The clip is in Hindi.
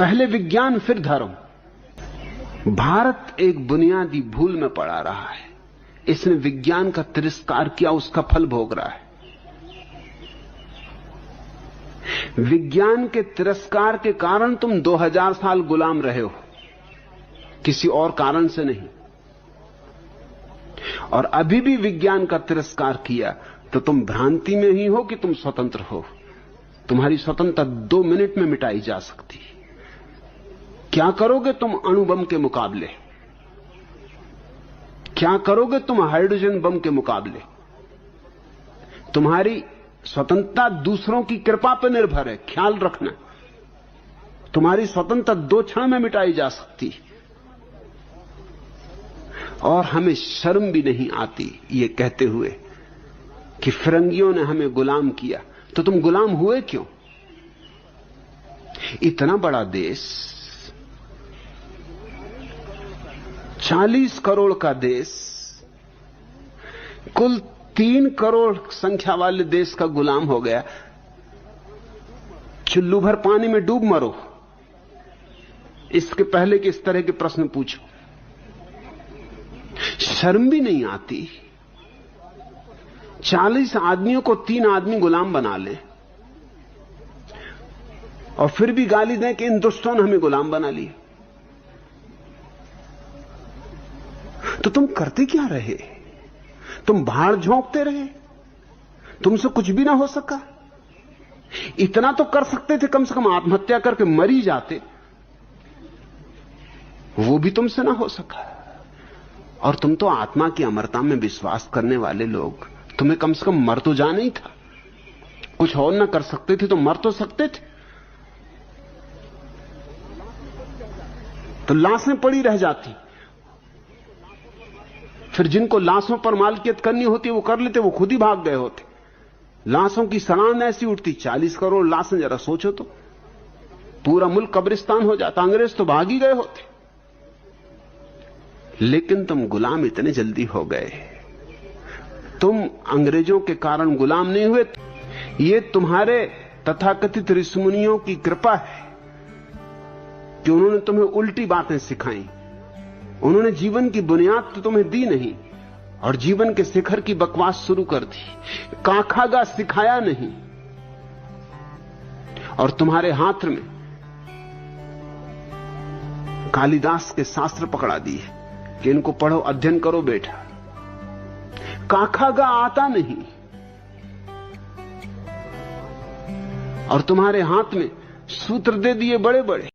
पहले विज्ञान फिर धर्म। भारत एक बुनियादी भूल में पड़ा रहा है। इसने विज्ञान का तिरस्कार किया, उसका फल भोग रहा है। विज्ञान के तिरस्कार के कारण तुम 2000 साल गुलाम रहे हो, किसी और कारण से नहीं। और अभी भी विज्ञान का तिरस्कार किया तो तुम भ्रांति में ही हो कि तुम स्वतंत्र हो। तुम्हारी स्वतंत्रता 2 मिनट में मिटाई जा सकती है। क्या करोगे तुम अणु बम के मुकाबले? क्या करोगे तुम हाइड्रोजन बम के मुकाबले? तुम्हारी स्वतंत्रता दूसरों की कृपा पर निर्भर है, ख्याल रखना। तुम्हारी स्वतंत्रता 2 क्षण में मिटाई जा सकती है। और हमें शर्म भी नहीं आती ये कहते हुए कि फिरंगियों ने हमें गुलाम किया। तो तुम गुलाम हुए क्यों? इतना बड़ा देश, 40 करोड़ का देश, कुल 3 करोड़ संख्या वाले देश का गुलाम हो गया। चुल्लू भर पानी में डूब मरो, इसके पहले कि इस तरह के प्रश्न पूछो। शर्म भी नहीं आती। 40 आदमियों को 3 आदमी गुलाम बना ले और फिर भी गाली दें कि इन दुष्टों ने हमें गुलाम बना लिया। तो तुम करते क्या रहे? तुम भाड़ झोंकते रहे? तुमसे कुछ भी ना हो सका? इतना तो कर सकते थे, कम से कम आत्महत्या करके मर ही जाते। वो भी तुमसे ना हो सका। और तुम तो आत्मा की अमरता में विश्वास करने वाले लोग, तुम्हें कम से कम मर तो जाना ही था। कुछ और ना कर सकते थे तो मर तो सकते थे। तो लाशें पड़ी रह जाती। फिर जिनको लाशों पर मालकियत करनी होती वो कर लेते, वो खुद ही भाग गए होते। लाशों की सड़ान ऐसी उठती, 40 करोड़ लाशें, जरा सोचो तो, पूरा मुल्क कब्रिस्तान हो जाता। अंग्रेज तो भाग ही गए होते। लेकिन तुम गुलाम इतने जल्दी हो गए। तुम अंग्रेजों के कारण गुलाम नहीं हुए। ये तुम्हारे तथाकथित ऋषिमुनियों की कृपा है कि उन्होंने तुम्हें उल्टी बातें सिखाई। उन्होंने जीवन की बुनियाद तो तुम्हें दी नहीं और जीवन के शिखर की बकवास शुरू कर दी। काखागा सिखाया नहीं। और तुम्हारे हाथ में कालिदास के शास्त्र पकड़ा दिए कि इनको पढ़ो, अध्ययन करो बेटा। काखागा आता नहीं। और तुम्हारे हाथ में सूत्र दे दिए बड़े बड़े